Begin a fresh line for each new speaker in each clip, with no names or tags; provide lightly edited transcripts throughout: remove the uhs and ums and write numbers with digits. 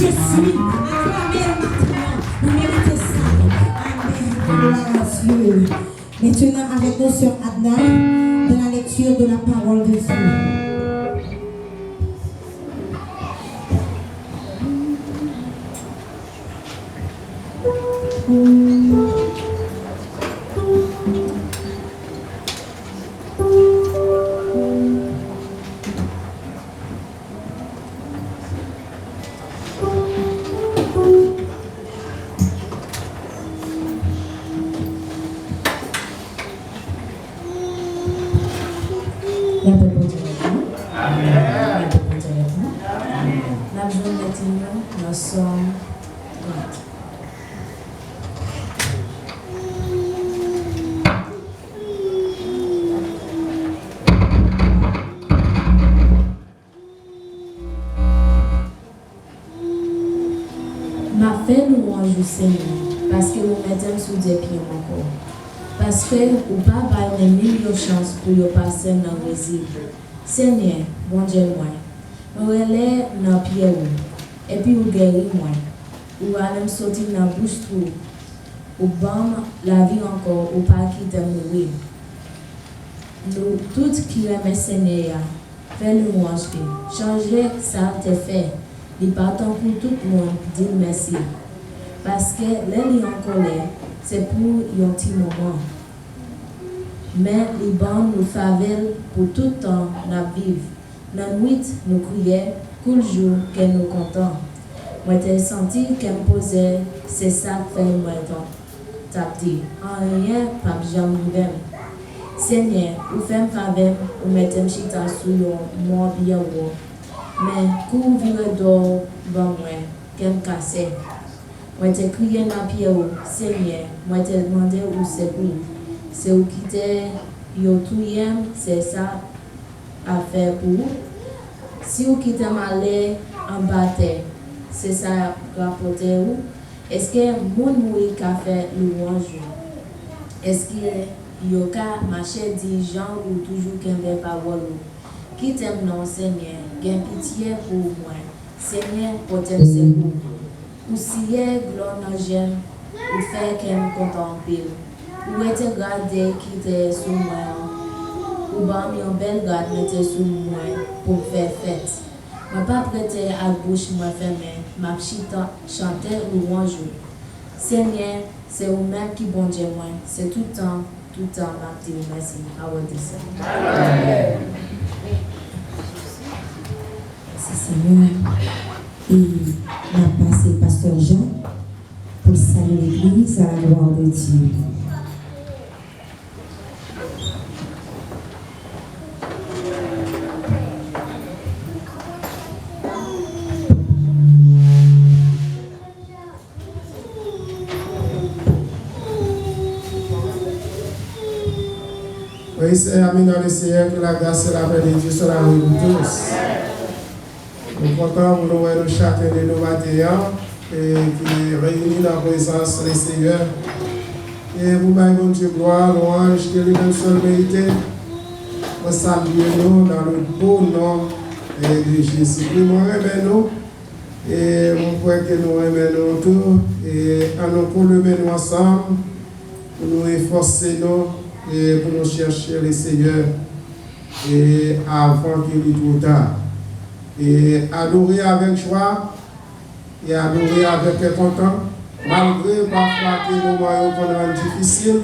Je suis acclamé maintenant. Vous méritez ça. Amen. Gloire à Dieu. Maintenant, avec nous sur Adna, dans la lecture de la parole de Dieu.
Seigneur, parce que nous mettons sous des pieds encore. Parce que ou pas avoir une million de chances pour y passer dans le résil. Seigneur, bon Dieu, moi, nous relève dans le pied et puis vous guérir moi. Ou allez me sortir dans la bouche tout. Ou bam la vie encore, ou pas quitter mourir. Nous, tous qui aiment Seigneur, fais-le moi changer ça te fait. Il partant pour tout le monde, dire merci. Parce que les liens en colère, c'est pour un petit moment. Mais les bandes nous favellent pour tout le temps nous vivre. La nuit, nous crions, tout le jour qu'elle nous contente. Moi, j'ai senti qu'elle me posait, c'est ça que fait moi t'as dit. En rien, pas jamais nouvelle. Seigneur, vous faites faveur, vous mettez un chita sur moi bien haut. Mais, quand vous vivez d'or, bon, moi, qu'elle me casse. Moi, j'ai crié dans pied au Seigneur, moi, j'ai demandé où c'est où. C'est où qui était, yo tout yem, c'est ça à faire pour vous. Si vous quittez malé en bataille, c'est ça rapporter où. Est-ce que mon mouille qu'a fait louange? Est-ce que yo ka marché dit gens ou toujours qu'un verre parole? Qui t'aime non Seigneur, gain pitié pour moi. Seigneur, porte-moi c'est pour vous. Ou si gloire j'aime, ou faire qu'elle me contemple. Ou était gardé qui était sous moi. Ou bien un bel garde mettait sous moi pour faire fête. Ma pas prêté à bouche moi fermée, ma chita chanter louange. Seigneur, c'est vous-même qui bon Dieu moi. C'est tout le temps, ma dit merci. À vous dire ça.
Amen. Merci Seigneur. Et on a passé Pasteur Jean pour saluer l'Église à la gloire de Dieu.
Oui, c'est amis dans le Seigneur, que la grâce et la paix de Dieu soient avec nous tous. Nous sommes contents pour nous voir chacun de nos matins et qui est réunis dans la présence du Seigneur. Et vous, mon Dieu, gloire, louange, que lui-même seul mérité. On salue nous dans le beau nom de Jésus. Nous remercions nous et mon frère que nous remercions tous et à nous pour le mener ensemble, pour nous efforcer nous et pour nous chercher le Seigneur et avant qu'il y trop tard. Et adorer avec joie et adorer avec content, malgré parfois que nous voyons qu'on est difficile.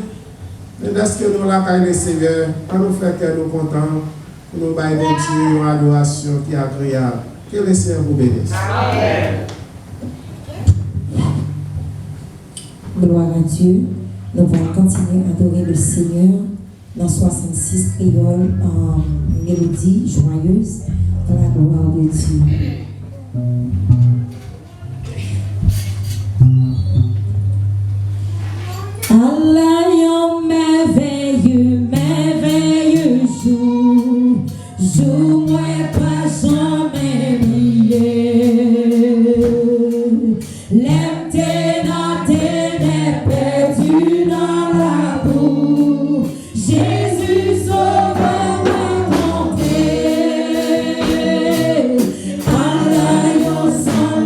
Mais est-ce que nous l'accueillons le Seigneur, quand nous faisons que nous contents, pour nous bailler Dieu une adoration qui est agréable. Que le Seigneur vous bénisse. Amen.
Gloire à Dieu. Nous allons continuer à adorer le Seigneur dans 66 créoles en mélodie joyeuse dans la gloire de Dieu. Allah, merveilleux, merveilleux jour, jour moi pas jamais oublié. L'aimer dans tes perdu dans la boue, Jésus sauveur m'a monté. Allah, yo sans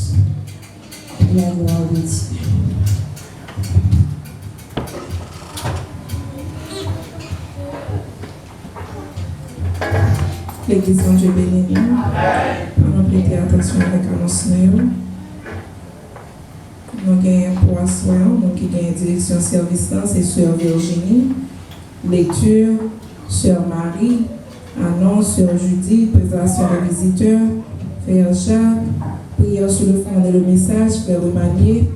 tous. Pour la gloire de Dieu.
L'église de Dieu béni nous. On prêter attention avec l'annonce. Nous avons pour asseoir, nous qui avons direction service, c'est Sœur Virginie. Lecture, Sœur Marie. Annonce, Sœur Judith. Présentation des visiteurs, Frère Jacques. Prière sur le front et le message, Frère Remanier.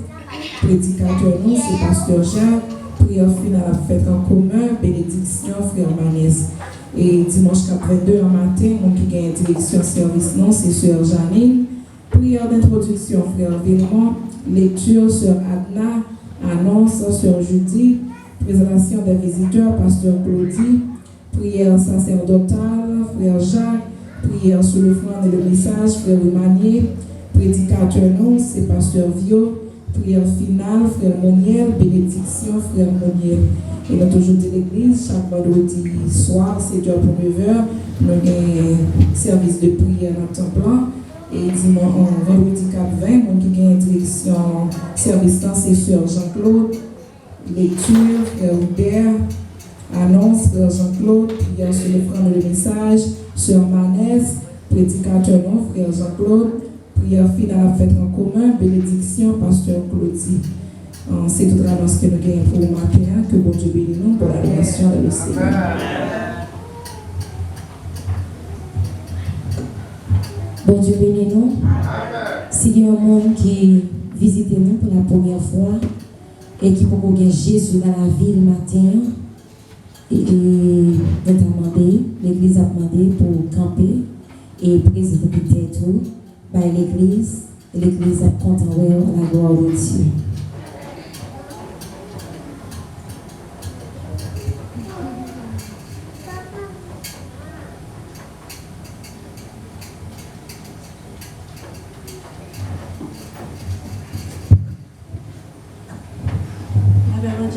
Prédicateur, nous, c'est Pasteur Jacques. Prière finale à fête en commun, bénédiction, Frère Manès. Et dimanche 22 en matin, mon qui gagne direction service, non, c'est Sœur Janine. Prière d'introduction, Frère Villemont. Lecture, Sœur Adna. Annonce, Sœur Judith. Présentation des visiteurs, Pasteur Claudie. Prière sacerdotale, Frère Jacques. Prière sur le front et le message, Frère Remanier. Prédicateur, non, c'est Pasteur Vio. Prière finale, Frère Moniel. Bénédiction, Frère Moniel. Et nous toujours de l'église, chaque vendredi soir, 7h pour 9h, nous avons un service de prière dans le temps plein. Et dimanche, vendredi 4-20, nous avons une direction service temps, c'est Sœur Jean-Claude. Lecture, Frère Hubert. Annonce, Frère Jean-Claude. Prière sur le front de le message, Sœur Manès. Prédicateur non, Frère Jean-Claude. Prière finale à fête en commun, bénédiction, Pasteur Claudie. C'est toute l'annonce que nous gagnons pour le matin, que bon Dieu bénisse nous pour la relation de le Seigneur.
Bon Dieu bénisse nous. S'il y a un monde qui visite nous pour la première fois et qui peut gagner Jésus dans la ville le matin, et nous avons demandé, l'église a demandé pour camper et présenter tout par l'église. L'église a compté à la gloire de Dieu.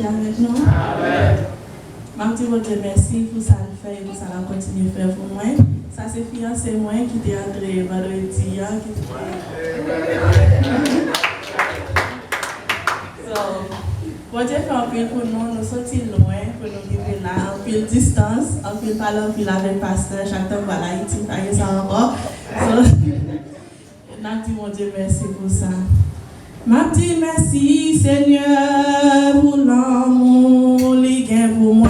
Avec nous. Je dis Dieu merci pour ça le fait et pour ça la continuer à faire pour moi. Ça c'est fiancé moi qui est entré vendredi. Bon Dieu fait un peu pour nous sortir loin, pour nous vivre là, un peu de distance, un peu de parler, un peu avec le pasteur, chaque temps voilà, il tient pas ça encore. Je dis mon Dieu merci pour ça. Ma dit merci Seigneur pour l'amour li gen pour moi.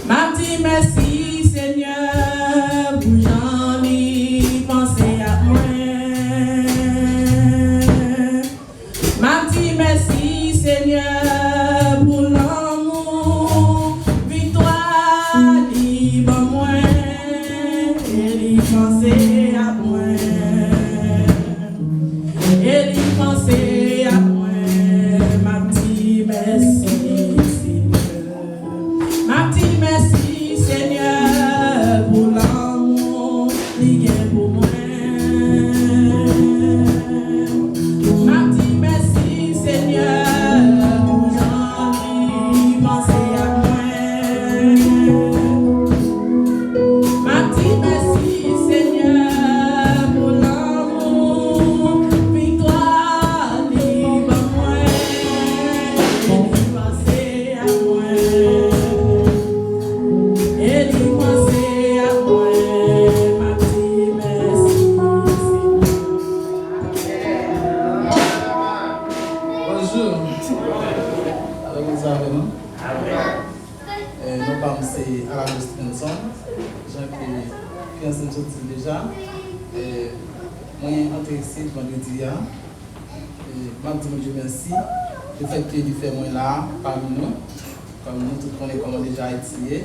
Ma dit merci Seigneur pour j'en li penser à moi. Ma dit merci Seigneur pour l'amour victoire li ban moi et li penser à moi. Et il pensait à moi, ma petite merci Seigneur. Ma petite merci Seigneur pour l'amour qu'il y a pour moi. Ma petite merci Seigneur pour Jean qui pensait à moi. Ma petite merci Seigneur pour l'amour.
Déjà, moi intéressé vendredi, je dis Dieu merci. Le fait que tu fais moi là parmi nous, comme nous tous connaissons comment déjà Haïti et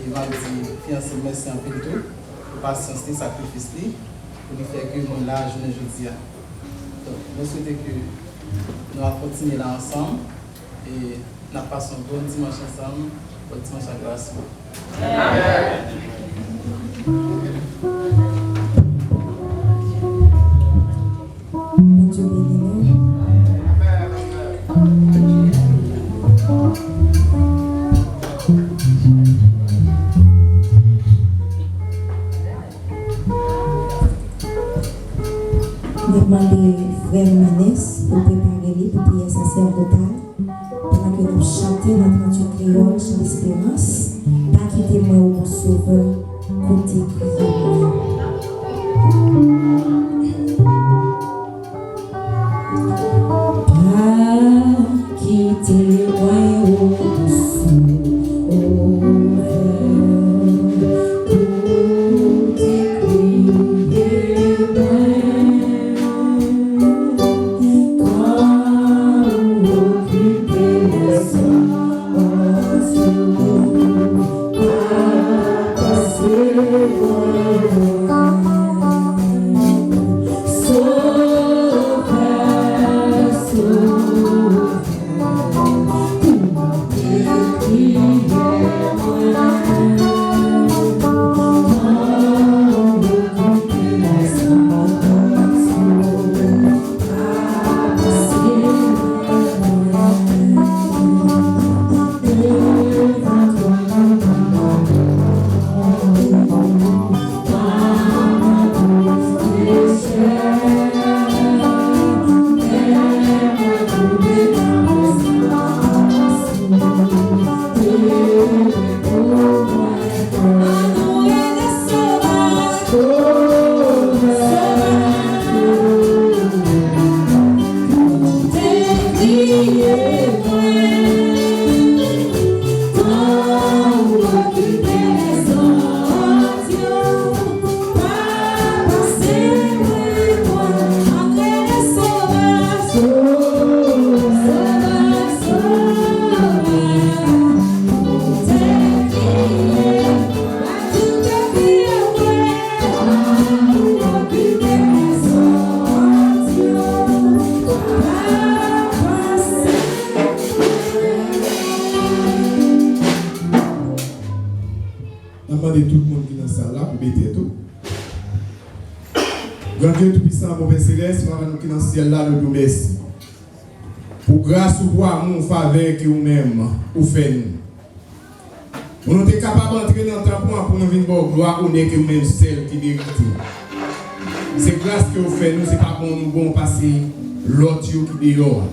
je dis fiancé merci un peu de tout, pour patience, sacrifice, pour lui faire que moi là journée jeudi. Donc, je souhaite que nous allons continuer là ensemble et nous passons un bon dimanche ensemble, bon dimanche à grâce. Amen.
Bon Dieu bénisse nous. Nous demandons frère Manès pour préparer les pour prier sacerdotal. Pendant que nous chantons notre nature créole, chant d'espérance, pas quitter moi au mon sauveur, côté crier. Pas quitter moi au mon sauveur.
Grand Dieu Tout-Puissant, mon Père Céleste, Papa nous qui dans le ciel là, nous merci. Pour grâce ou pour amour, faveur que vous-même, vous faites nous. Pour nous être capables d'entrer dans le temps pour nous venir pour gloire, on est que vous-même celle qui mérite. C'est grâce que vous faites nous, c'est pas pour nous bon passer l'autre qui dehors.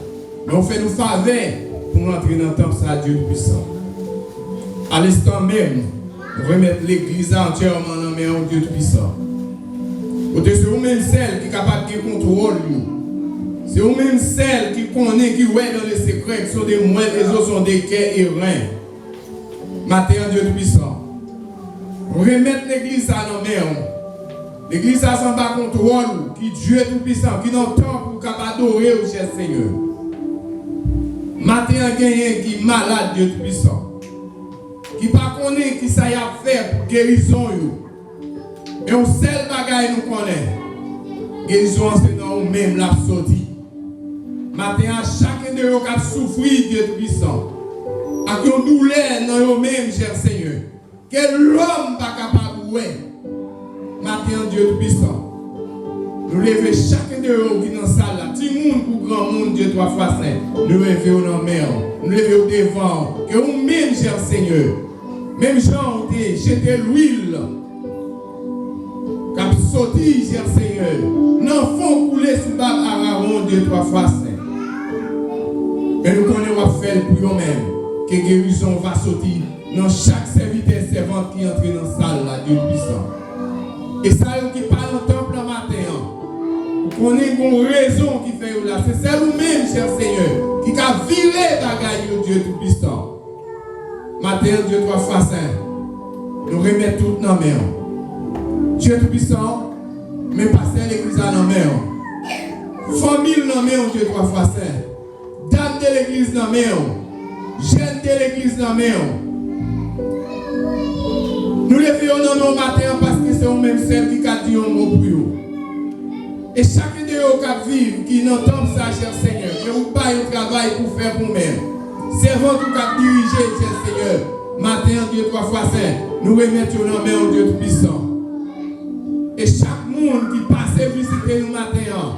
Mais vous faites nous faveur pour nous entrer dans le temps, ça Dieu Tout-Puissant. À l'instant même, nous remettre l'église entièrement dans la main de Dieu Tout-Puissant. C'est vous-même celle qui est capable de contrôler. C'est vous-même celle qui connaît, qui voit dans les secrets, qui sont des moelles, les autres sont des cœurs et reins. Matin, Dieu Tout-Puissant. Remettre l'église à nos mains. L'église à son bas contrôle, qui Dieu Tout-Puissant, qui n'a temps pour capable adorer au cher Seigneur. Matin, quelqu'un qui est malade, Dieu Tout-Puissant. Qui ne connaît pas qui ça y a fait pour guérison. Et on seul bagaille nous connaît. Guérison c'est dans nous-mêmes la sortie. Matin, chacun de nous qui souffert, Dieu Tout-Puissant. À qui on douleur dans nous-mêmes, cher Seigneur. Que l'homme pas capable de voir. Matin, Dieu Tout-Puissant. Nous levons chacun de nous qui est dans la salle là. Petit monde pour grand monde, Dieu 3 fois saint. Nous levons dans la mer. Nous levons devant. Que nous-mêmes, cher Seigneur. Même Jean, j'étais l'huile. Cap sorti, cher Seigneur. Non, font couler sous bas Aaron, Dieu 3 fois saint. Mais nous connaissons faire pour nous-mêmes. Que guérison va sortir dans chaque serviteur servante qui entre dans la salle là, Dieu puissant. Et ça, qui parle au temple le matin. Vous connaissez une raison qui fait là. C'est celle nous-mêmes, cher Seigneur, qui a viré bagaille Dieu tout puissant. Matin, Dieu 3 fois saint. Nous remettons tout dans la main. Dieu Tout-Puissant, mais passer l'église à la main. Famille dans la main, Dieu 3 fois saint. Dame de l'église dans la main. Jeune de l'église dans la main. Nous les faisons dans nos matins parce que c'est nous-mêmes celles qui ont dit un mot pour vous. Et chacun de vous qui vit, qui n'entend ça, cher Seigneur, que vous payez un travail pour faire pour vous-même. Servant tout qui diriger, cher Seigneur. Matin, Dieu 3 fois saint. Nous remettons dans la main, Dieu Tout-Puissant. Et chaque monde qui passe visiter nous matin,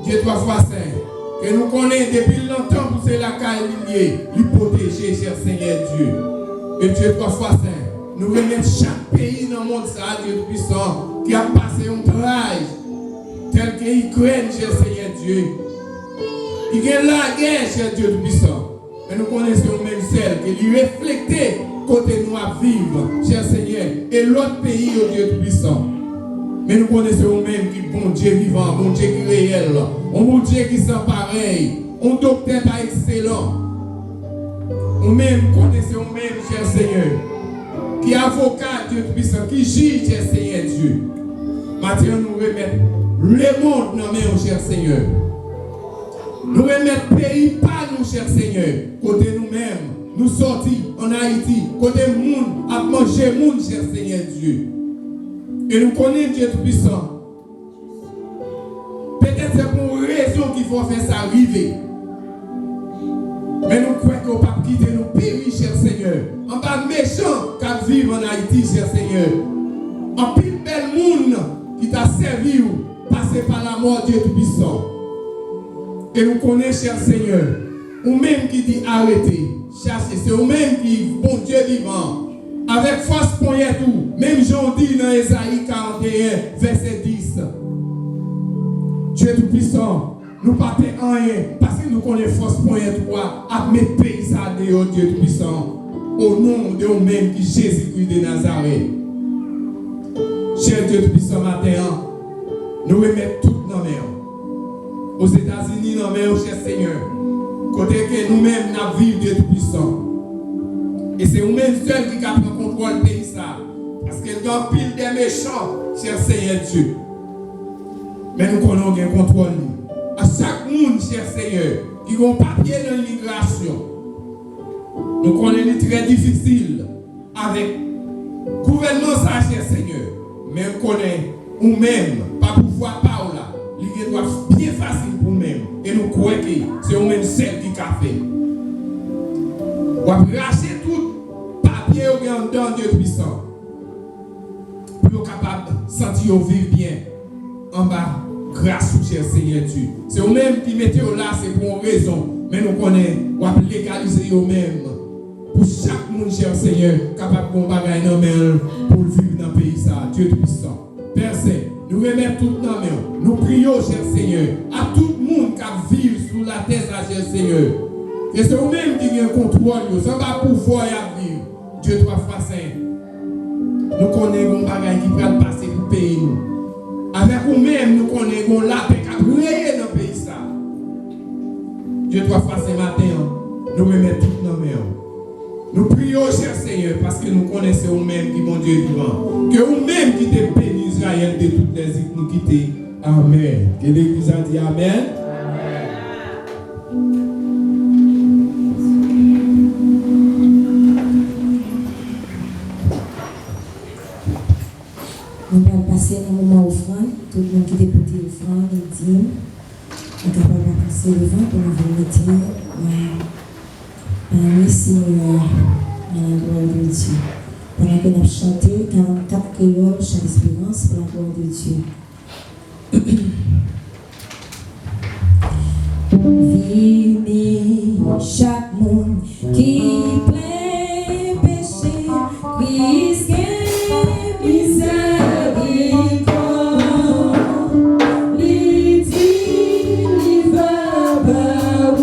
Dieu 3 fois saint, que nous connaissons depuis longtemps pour c'est la caille liée, lui protéger, cher Seigneur Dieu. Et Dieu 3 fois saint, nous remettons chaque pays dans le monde, ça, Dieu Tout-Puissant, qui a passé un travail, tel celles qui craignent, cher Seigneur Dieu. Qui gagnent la guerre, cher Dieu Tout-Puissant. Mais nous connaissons même celles qui lui reflétaient côté nous à vivre, cher Seigneur, et l'autre pays, au Dieu Tout-Puissant. Mais nous connaissons même qui bon Dieu vivant, bon Dieu qui réel, un bon Dieu qui sent pareil, un docteur pas excellent. Nous-mêmes connaissons même, cher Seigneur, qui est avocat, Dieu Tout-Puissant, qui juge, cher Seigneur Dieu. Maintenant, nous remettons le monde dans nos cher Seigneur. Nous remettons le pays par nous, cher Seigneur. Côté nous-mêmes, nous sortis en Haïti, côté monde, à manger monde, cher Seigneur Dieu. Et nous connaissons Dieu Tout-Puissant. Peut-être c'est pour une raison qu'il faut faire ça arriver. Mais nous croyons qu'on ne peut pas quitter nos pays, cher Seigneur. En bas méchant qu'à vivre en Haïti, cher Seigneur. En pile bel monde qui t'a servi ou passé par la mort, Dieu Tout-Puissant. Et nous connaissons, cher Seigneur, ou même qui dit arrêtez, cherchez, c'est ou même qui, bon Dieu vivant, avec force point tout, même Jean dit dans Ésaïe 41, verset 10. Dieu Tout-Puissant, nous ne partons rien, parce que nous connaissons force point tout, à mettre pays à dehors, Dieu Tout-Puissant, au nom de nous-mêmes qui Jésus-Christ de Nazareth. Cher Dieu Tout-Puissant, matin, nous remettons tout dans nos mains. Aux États-Unis, dans nos mains, cher Seigneur. Côté que nous-mêmes, nous vivons Dieu Tout-Puissant. Et c'est nous-mêmes seuls qui prennent le contrôle du pays. Parce qu'il y a pile des méchants, cher Seigneur Dieu. Mais nous connaissons un contrôle. À chaque monde, cher Seigneur, qui a un papier dans l'immigration, nous connaissons très difficile avec le gouvernement, ça, cher Seigneur. Mais nous connaissons nous-mêmes, pas pouvoir parler. Il doit être bien facile pour nous-mêmes. Et nous croyons que c'est nous-mêmes celle qui a fait. On va racheter tout papier dans Dieu Puissant. Pour être capable de sentir vivre bien en bas, grâce au cher Seigneur Dieu. C'est nous-mêmes qui mettons là, c'est pour une raison. Mais nous connaissons, on va légaliser nous-mêmes. Pour chaque monde, cher Seigneur, capable de bagaille dans main pour vivre dans le pays, ça, Dieu Tout-Puissant. Père Saint, nous remettons tout dans main. Nous prions, cher Seigneur, à tout le monde qui vit sur la terre, cher Seigneur. Et c'est nous-mêmes qui avons un contrôle, ça va pouvoir y vivre. Dieu trois fois saint. Nous connaissons un bagage qui va passer pour le pays. Avec nous-mêmes, nous connaissons la paix qui a brillé dans le pays. Ça. Dieu trois fois saint matin, nous remettons tout dans main. Nous prions, cher Seigneur, parce que nous connaissons nous-mêmes qui mon Dieu vivant. Que nous-mêmes qui te bénis Israël de toutes les iniquités. Amen. Que l'Église a dit Amen.
Nous allons passer un moment offrande. Tout le monde qui députe l'offrande, il dit, on est capable de passer le vent pour nous mettre merci à la gloire de Dieu. Pendant que nous chantons 44 créoles, chant d'espérance pour la gloire de Dieu. Venez chaque monde qui plaît péché, risque misère et corps. Les dix, les va où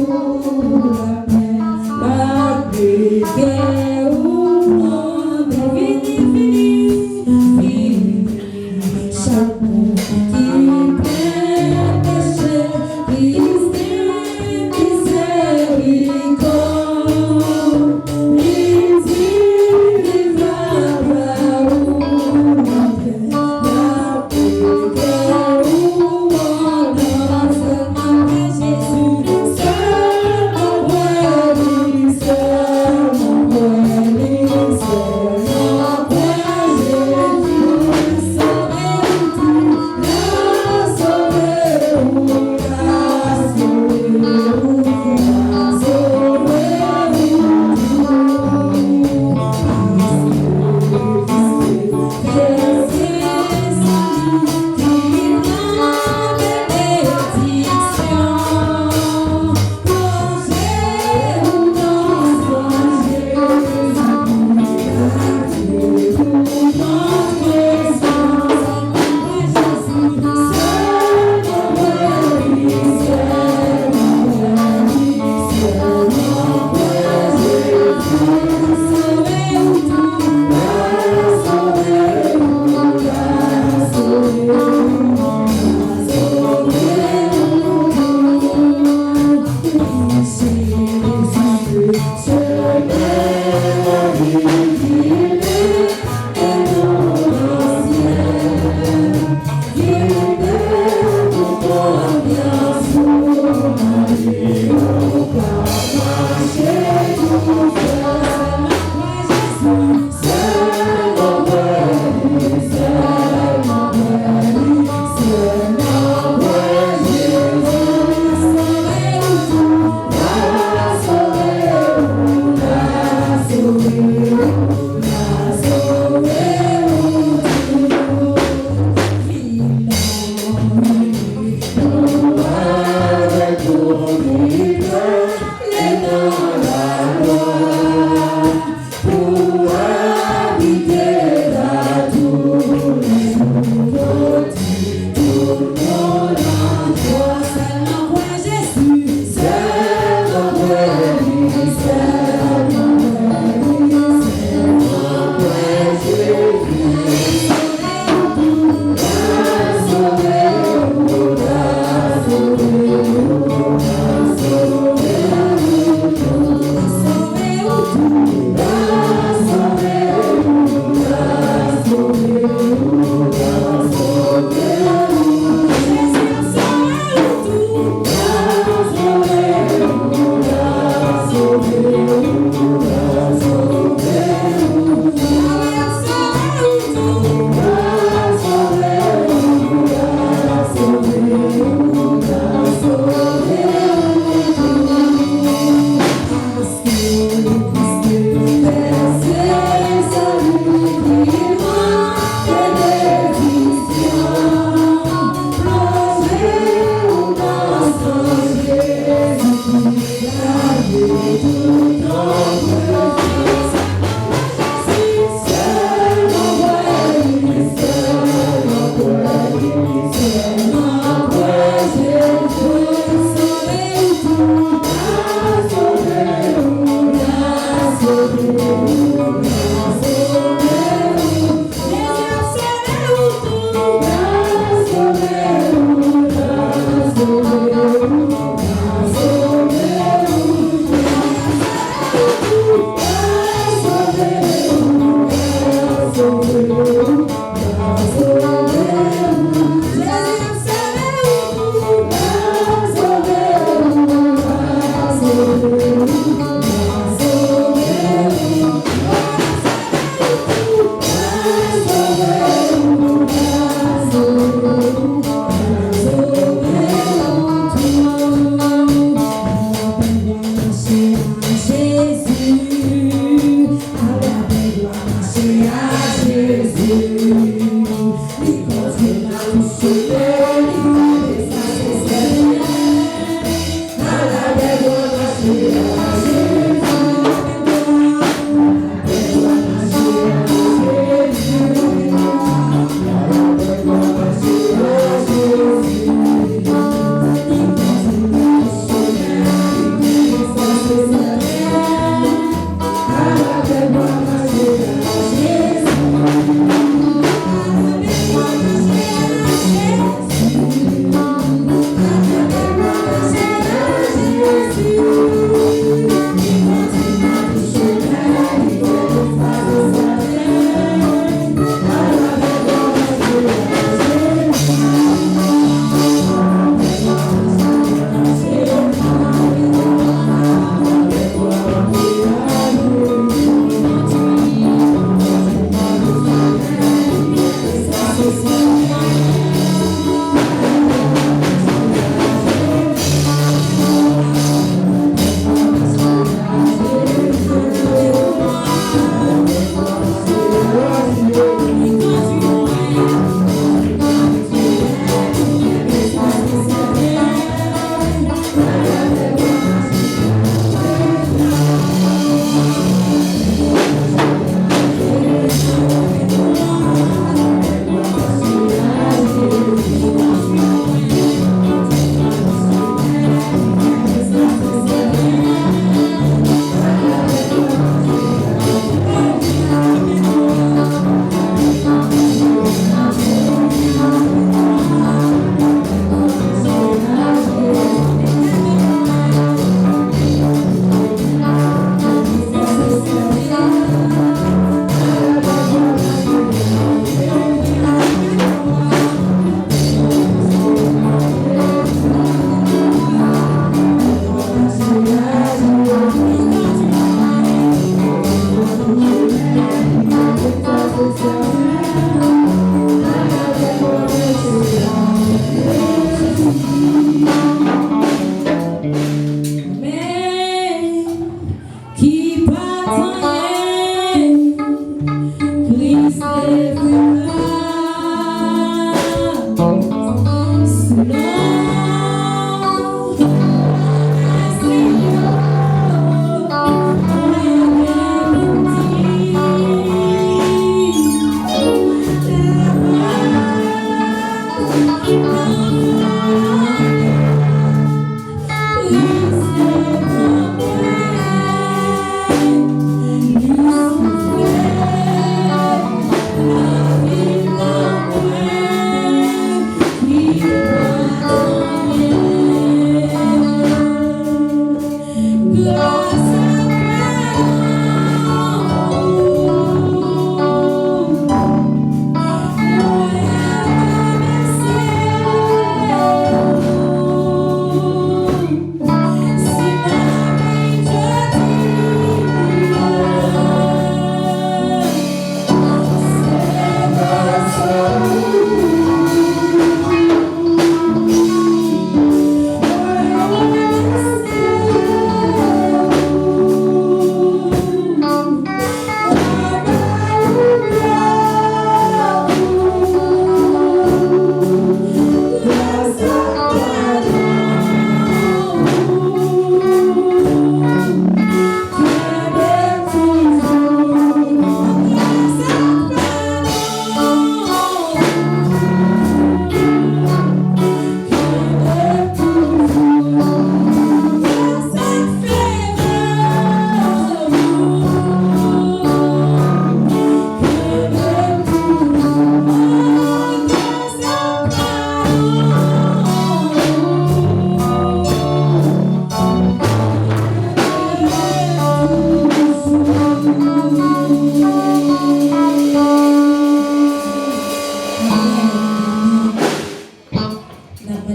la paix, la paix, guerre au monde. Venez, venez, chaque monde qui plaît péché, risque misère et corps.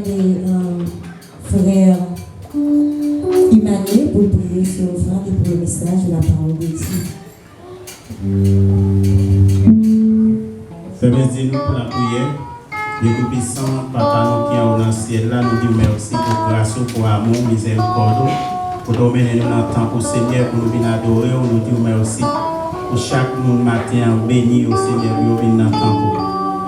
demander frère Emmanuel pour prier sur l'offrande et pour le message de la parole de Dieu.
Faites-nous pour la prière. Dieu Tout-Puissant, Papa, nous qui sommes dans le ciel, là, nous disons merci pour grâce, pour amour, miséricorde, pour nous mener dans le temps, pour Seigneur, pour nous venir adorer, nous disons merci pour chaque matin, béni au Seigneur, pour nous venir dans le temps.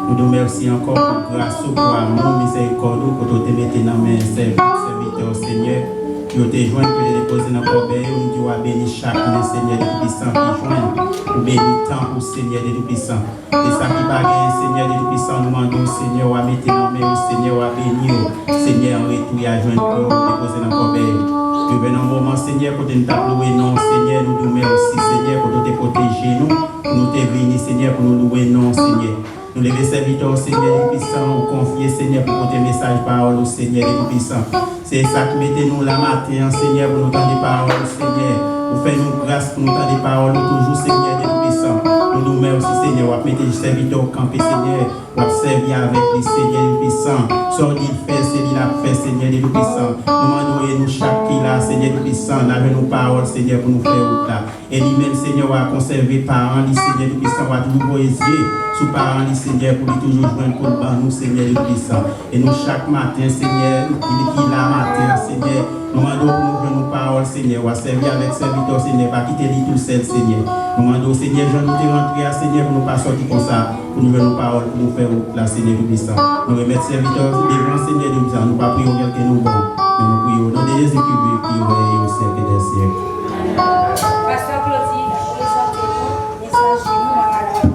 Nous disons merci encore pour grâce, pour amour, miséricorde, pour nous mettre dans mes serviteurs, Seigneur, qui ont été joints, pour les déposer dans le corbeille, nous disons béni chaque Seigneur, de Tout-Puissant, qui joignent, pour bénir tant pour Seigneur, de Tout-Puissant. Et ça qui va gagner, Seigneur, de Tout-Puissant, nous demandons, Seigneur, à mettre dans mes Seigneur, à bénir, Seigneur, en retour, à joindre pour déposer dans le corbeille. Nous venons un moment, Seigneur, pour nous t'appeler, non, Seigneur, nous nous merci, Seigneur, pour nous te protéger, nous, pour nous te bénir, Seigneur, pour nous louer, non, Seigneur. Nous lever serviteurs, Seigneur, de Tout-Puissant, nous confier, Seigneur, pour porter message, parole, Seigneur, de Tout-Puissant. C'est ça qui mettez nous la matin, Seigneur, pour nous entendre des paroles, Seigneur. Pour faire nous grâce, pour nous entendre des paroles, toujours, Seigneur, de Tout-Puissant. Nous nous merci, Seigneur, pour mettre les serviteurs au camp, Seigneur, pour servir avec les Seigneur, de Tout-Puissant. Sortir, faire, Seigneur, faire, Seigneur, de Tout-Puissant. Nous demandons, nous chaque qui là, Seigneur, de Tout-Puissant, avec nos paroles, Seigneur, pour nous faire route là. Et lui-même, Seigneur, à conserver parents, les Seigneur, de Tout-Puissant, à toujours essayer sous parents, les Seigneur, pour lui toujours joindre pour le nous, Seigneur, de Tout-Puissant. Et nous chaque matin, Seigneur, qui là matin, Seigneur, nous demandons pour nous joindre nos paroles, Seigneur, à servir avec serviteurs, Seigneur, pas quitter lui tout seul, Seigneur. Nous demandons, Seigneur, je nous t'ai rentré à Seigneur, pour nous pas sortir comme ça, pour nous joindre nos paroles, pour nous faire la Seigneur, de Tout-Puissant. Nous remettons serviteurs devant Seigneur, de Tout-Puissant. Nous pas prions quelqu'un nous bon, mais nous prions dans des Jésus qui veut, qui est au siècle des siècles.
Pasteur Claudie, présentez-nous, message de nous à la gloire.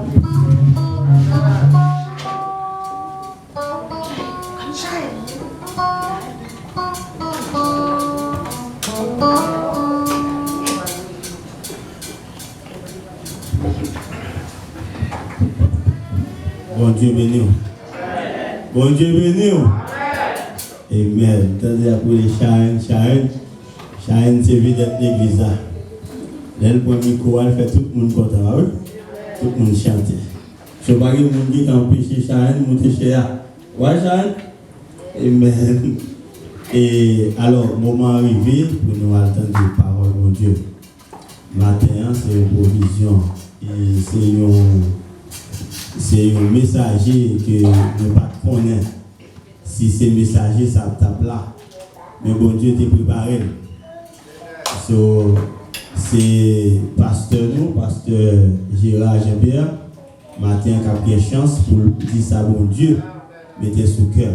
Bon Dieu béni. Bon Dieu béni. Amen. Tendez à pour les Sharon, c'est vidéo l'église là. Là, le premier micro, elle fait tout le monde content. Tout le monde chante. Je ne sais pas si vous dites qu'on peut chez Sharon, monter chez elle. Ouais, Sharon? Amen. Et alors, moment arrivé pour nous attendre les paroles de Dieu. Matin, c'est une provision. Et c'est un messager que nous ne connaissons pas. Si c'est messager, ça tape là. Mais bon Dieu t'est préparé. So, c'est pasteur Gérard Jean-Pierre, matin qui a chance pour dire ça, bon Dieu, mettez sous cœur.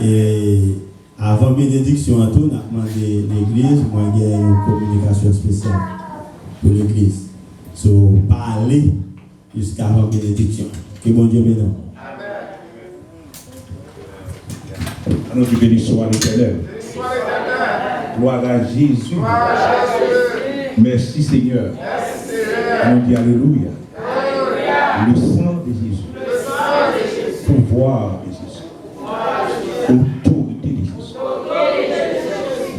Et avant bénédiction, on a demandé l'église, moi j'ai une communication spéciale pour l'église. So, parler jusqu'à avant bénédiction. Que bon Dieu bénisse.
À notre béni soit l'Éternel. Gloire à Jésus. Merci Seigneur. On dit Alléluia. Le sang de Jésus. Pouvoir de Jésus. Autorité de Jésus.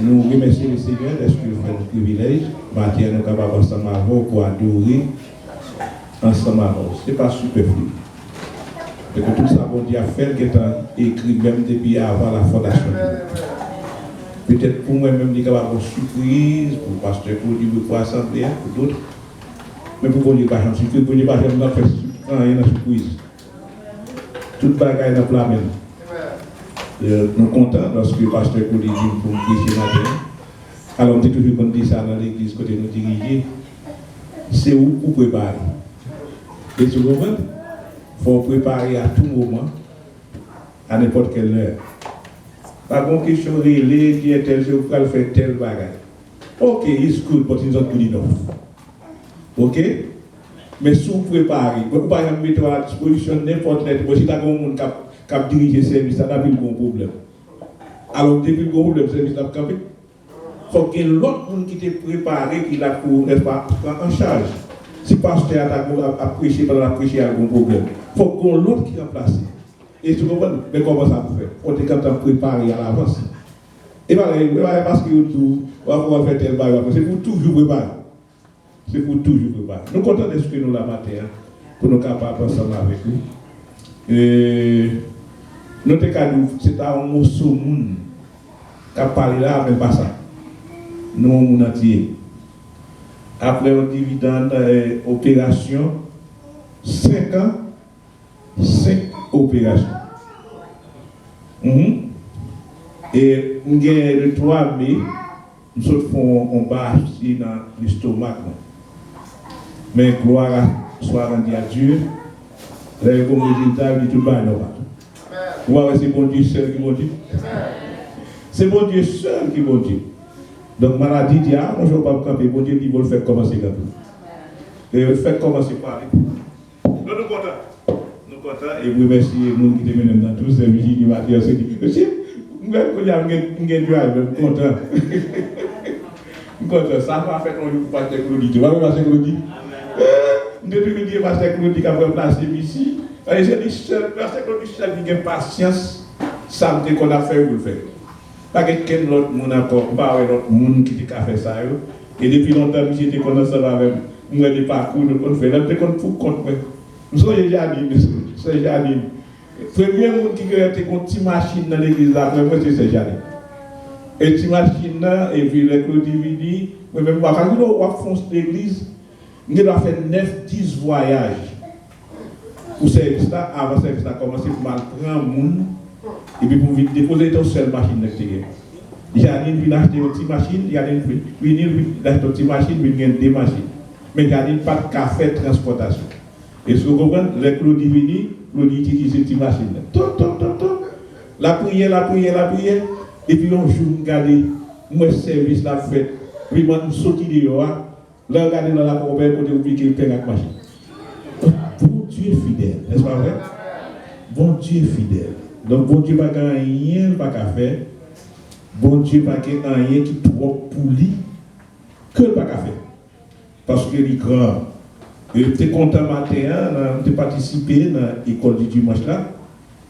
Nous remercions le Seigneur parce qu'il fait un privilège. Matin, nous sommes capables ensemble pour adorer ensemble. Ce n'est pas superflu. Et que tout ça, bon Dieu a fait, qui est écrit même depuis avant la fondation. Peut-être pour moi-même, il y a une surprise, pour le pasteur, pour l'assemblée, pour d'autres. Mais pour ne pas surprise, pour ne pas faire une surprise. Tout le bagage est dans la même. Nous sommes contents lorsque le pasteur nous dit pour nous prier ce matin. Alors, on dit toujours qu'on dit ça dans l'église, côté nous diriger. C'est où pour préparer. Et tu comprends? Il faut préparer à tout moment, à n'importe quelle heure. Pas bon question relais qui est tel, je vais faire tel bagage. Ok, it's good, but it's not good enough. Ok? Mais si vous préparez, vous par exemple mettre à la disposition n'importe quel, si tu as un monde qui a dirigé le service, ça n'a plus de problème. Alors, depuis le problème, le service n'a pas campé. Il faut que l'autre monde qui t'est préparé, qui l'a pour, n'est-ce pas, prendre en charge. Si le pasteur a prêché, pendant la prêcher, il y a un problème. Il faut qu'on l'autre qui remplace. Et tu comprends? Mais comment ça vous fait? On est quand même préparé à l'avance. Et voilà, parce que on va pouvoir faire tel bagage. C'est pour toujours préparer. C'est pour toujours préparer. Nous comptons d'esprit nous la matin, pour nous capables ensemble avec nous. Notre cas, c'est un morceau monde qui a parlé là, mais pas ça. Nous, on entier. Après un dividende opération, 5 ans, 5 opérations. Et nous avons le 3 mai, nous faisons un bas dans l'estomac. Mais gloire soit rendue à Dieu. Les résultats, ils tout bas normal. C'est bon Dieu seul qui bon Dieu. C'est bon Dieu seul qui bon Dieu. Donc maladie dit ah, moi je ne vais pas me camper, bon Dieu dit vous le faites commencer comme ça. Et vous le faites commencer par les. Nous contents. Nous contents et vous remerciez les gens qui démenent dans tous ces vigiles du matin. C'est dit, monsieur, nous sommes contents. Nous sommes ça va faire qu'on ne pas Claudie. Tu vas voir Claudie. Depuis que Dieu va faire Claudie qui a remplacé ici. Et j'ai dit, parce que Claudie seul qui a patience, ça me dit qu'on a fait ou le faire. Pas que quelqu'un d'autre monde encore, pas l'autre monde qui a fait ça. Et depuis longtemps, j'étais commencé avec moi des parcours, nous fait là, dès qu'on fout compte, nous sommes déjà dit, c'est déjà dit. Le premier monde qui a été une petite machine dans l'église, après moi, c'est Janet. Et cette machine là, et puis les Claudie Vidi, moi-même, quand nous avons fait l'église, nous avons fait 9-10 voyages. Pour service là, avant service là, commencer pour mal prendre le monde, et puis pour déposer une seule machine d'extérieur. Janine vient acheter une petite machine, Janine vient acheter une petite machine, puis il y a deux machines. Mais Janine pas de café de transportation. Et ce que vous comprenez, les Claudie Vini, Claudie utilise cette petite machine. La prière, et puis on joue, regardez, moi service la fait, puis moi je saute dehors, là regardez dans la compagnie pour vous piquer le avec machine. Bon Dieu est fidèle, n'est-ce pas vrai? Bon Dieu est fidèle. Donc bon Dieu n'a rien pas qu'à faire. Bon Dieu n'a rien qui trop pour lui que le pas qu'à faire. Parce que il est grand. Et tu es content matin de participer à l'école du dimanche là.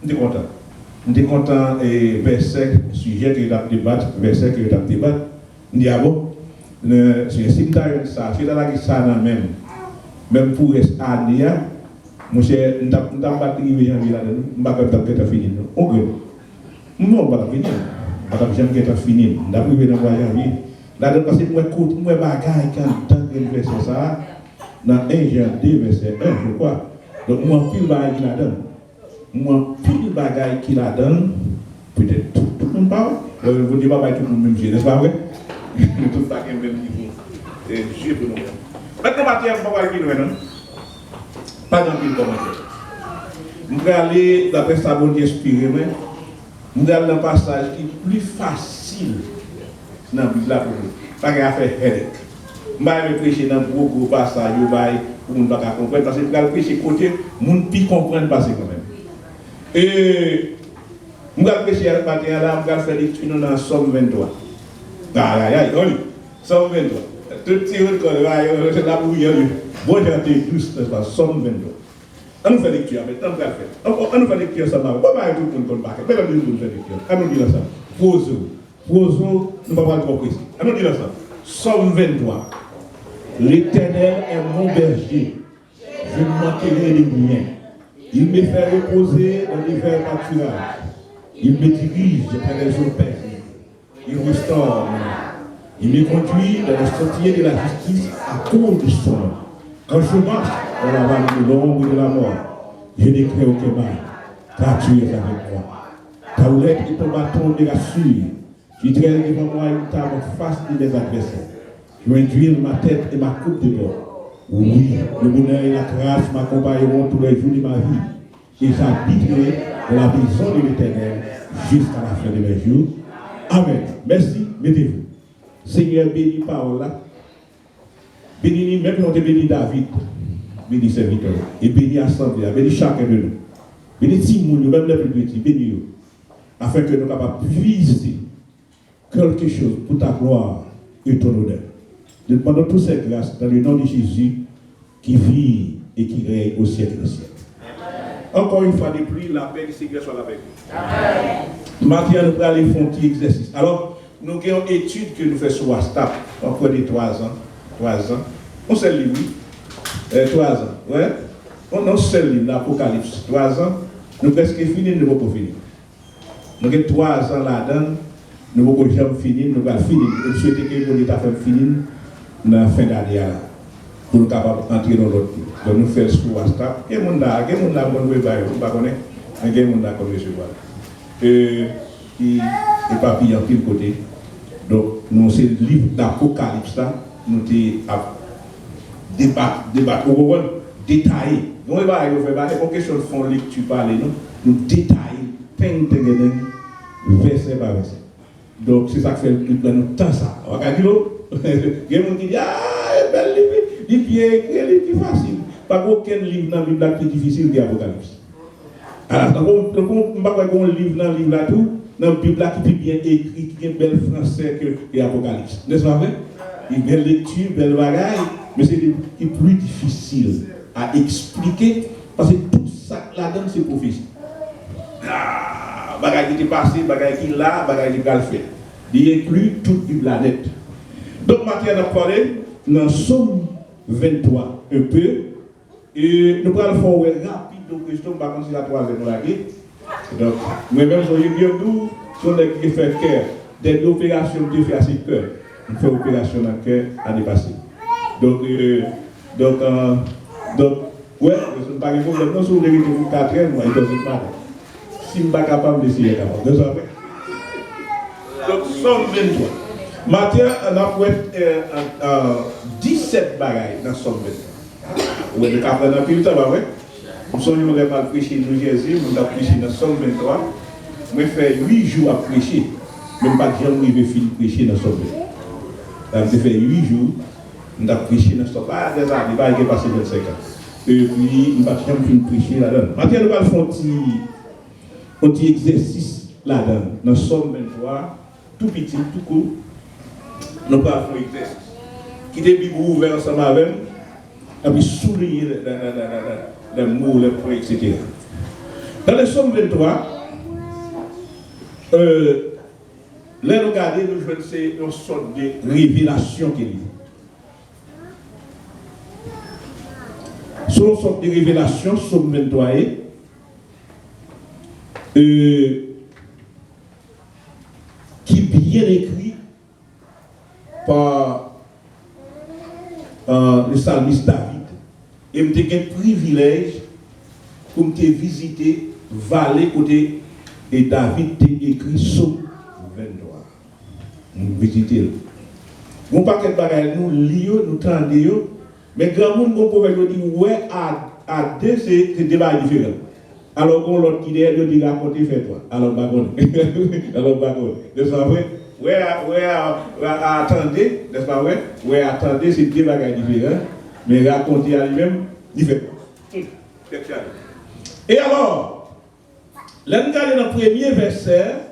Tu es content. Tu es content et verset, sujet que tu as débattu, verset que tu as débattu. Tu dis ah bon, c'est ça, c'est dans la ça même pour rester année, mon cher, nous n'avons pas arrivé en ville là-dedans, nous n'avons pas fini. Ok. Non, on va pas finir. On va jamais finir. Nous avons arrivé dans le voyage. Là-dedans, parce que moi, écoute, moi, bagaille, quand dans verset ça, dans 1 Jean 2, verset 1, je crois. Donc, moi, pile bagaille qui là-dedans. Moi, pile bagaille qui là-dedans, peut-être tout le monde parle. Vous ne dites pas tout le monde même, n'est-ce pas vrai? Tout ça qui est même niveau. Et Dieu pour nous. Maintenant, Mathieu, on va voir qui nous est, non? Pas dans le commentaire. Je vais aller, d'après ça, bon Dieu inspiré, mais je vais aller dans un passage qui est plus facile dans la Bible pour nous. Pas qu'à faire headache. Je vais aller prêcher dans un gros passage, pour ne pas comprendre, parce que je vais prêcher côté, je ne peux pas comprendre passer quand même. Et je vais prêcher à matin là, je vais faire lecture dans Somme 23. Aïe, Somme 23. Tout petit monde, c'est la bouille. Bon, j'ai été plus, n'est-ce pas, Somme 23. On nous fait lecture, mais tant qu'on fait. On nous fait lecture, ça va. Pourquoi tout le monde comme bac? Pourquoi nous fait lecture? On nous dit ça. Proso, nous ne pouvons pas trop précis. On nous dit ça. Somme 23. L'Éternel est mon berger. Je ne manquerai de rien. Il me fait reposer dans les verts pâturages. Il me dirige près des eaux paisibles. Il restaure. Il me conduit dans les sentiers de la justice à cause du son. Quand je marche dans la vallée de l'ombre et de la mort, je n'écris aucun mal, car tu es avec moi. Ta houlette et ton bâton me rassurent. Tu traînes devant moi une table en face de mes adversaires. Tu induis ma tête et ma coupe de bord. Oui, le bonheur et la grâce m'accompagneront tous les jours de ma vie. Et j'habiterai dans la maison de l'Éternel jusqu'à la fin de mes jours. Amen. Merci, mettez-vous. Seigneur, bénis parole là. Bénis, même on te bénit David, bénis serviteur, et bénis l'Assemblée, bénis chacun de nous. Bénis Timoun, même les plus petits, bénis nous, afin que nous soyons capables de puiser quelque chose pour ta gloire et ton honneur. Nous demandons toutes ces grâces dans le nom de Jésus qui vit et qui règne au siècle des siècles. Encore une fois de plus, la paix du Seigneur soit avec nous. Maintenant, nous allons aller faire un petit exercice. Alors, nous avons une étude que nous faisons sur WhatsApp, encore de 3 ans. 3 ans. On sait le livre, 3 ans. Ouais. On a seul livre, l'Apocalypse. 3 ans. Nous presque fini, nous ne pouvons pas finir. Nous avons 3 ans là-dedans, nous avons jamais fini, nous allons finir. Nous souhaitons que nous avons fini dans la fin d'année pour nous capables d'entrer dans l'autre. Donc nous faisons sur WhatsApp. Il y a des gens qui ont des et papillon en pile côté. Donc, nous, c'est le livre d'Apocalypse, nous débattre, détailler. Nous, on fait une question de fond, lecture, parler, nous détailler, verset par verset. Donc, c'est ça qui fait nous temps ça. On va dire, il y a des gens qui disent, ah, bel livre, il est facile. Pas aucun livre dans la Bible plus difficile que l'Apocalypse. Alors, on ne peut pas un livre dans le livre là tout. Dans la Bible qui est bien écrit, qui est bel français que l'Apocalypse. N'est-ce pas vrai? Il y a belle lecture, belle bagaille, mais c'est plus difficile à expliquer parce que tout ça là-dedans c'est prophétie. Bagaille qui est passé, bagaille qui est là, bagaille qui est fait. Il inclut toute la planète. Donc, maintenant, on a parlé dans Somme 23 un peu, et nous allons faire rapide de question, par contre, c'est la troisième là. Donc, moi-même, je suis bien doux, si on a fait cœur, des opérations que fait à ses cœurs, on fait opération dans le cœur à dépasser. Donc, ouais, je ne suis pas capable de vous dire que 4 ans, moi, je ne suis pas. Si je ne suis pas capable d'essayer, capable. Donc, Somme 23. Matin, on a fait 17 bagailles dans Somme 23. Vous avez capable dans le temps, ouais? Nous sommes allés prêcher dans Jésus, nous avons prêché dans Somme 23. Moi, j'ai fait 8 jours à prêcher. Même pas de gens qui fini prêcher dans Somme 23. J'ai fait 8 jours, nous avons prêché dans Somme 23. Des années, il va y passer 25 ans. Et puis, nous n'avons jamais fini prêcher là-dedans. Maintenant, nous allons faire un petit exercice là-dedans, dans Somme 23, tout petit, tout court. Nous allons faire un exercice. Qui est Bible ouvert ensemble avec nous, et puis souligner les mots, les points, etc. Dans le Somme 23, là, nous regardons, nous jouons une sorte de révélation qu'il y a. C'est une sorte de révélation, Somme 23, qui est bien écrit par le psalmiste David. Et je suis un privilège pour me visiter vallée côté et David a écrit Somme 23. Nous visiter. Bon paquet de bagages nous lisons, nous tendons, mais grand monde pouvait nous dire ouais à deux c'est débat différent. Alors qu'on l'autre idée de dire raconter fait toi. Alors bagon. Alors bagon. De ça vrai ouais attendez, n'est-ce pas vrai? Ouais attendez c'est deux bagages différents. Mais raconter à lui-même, il fait quoi? Et alors, là, nous regardons le premier verset,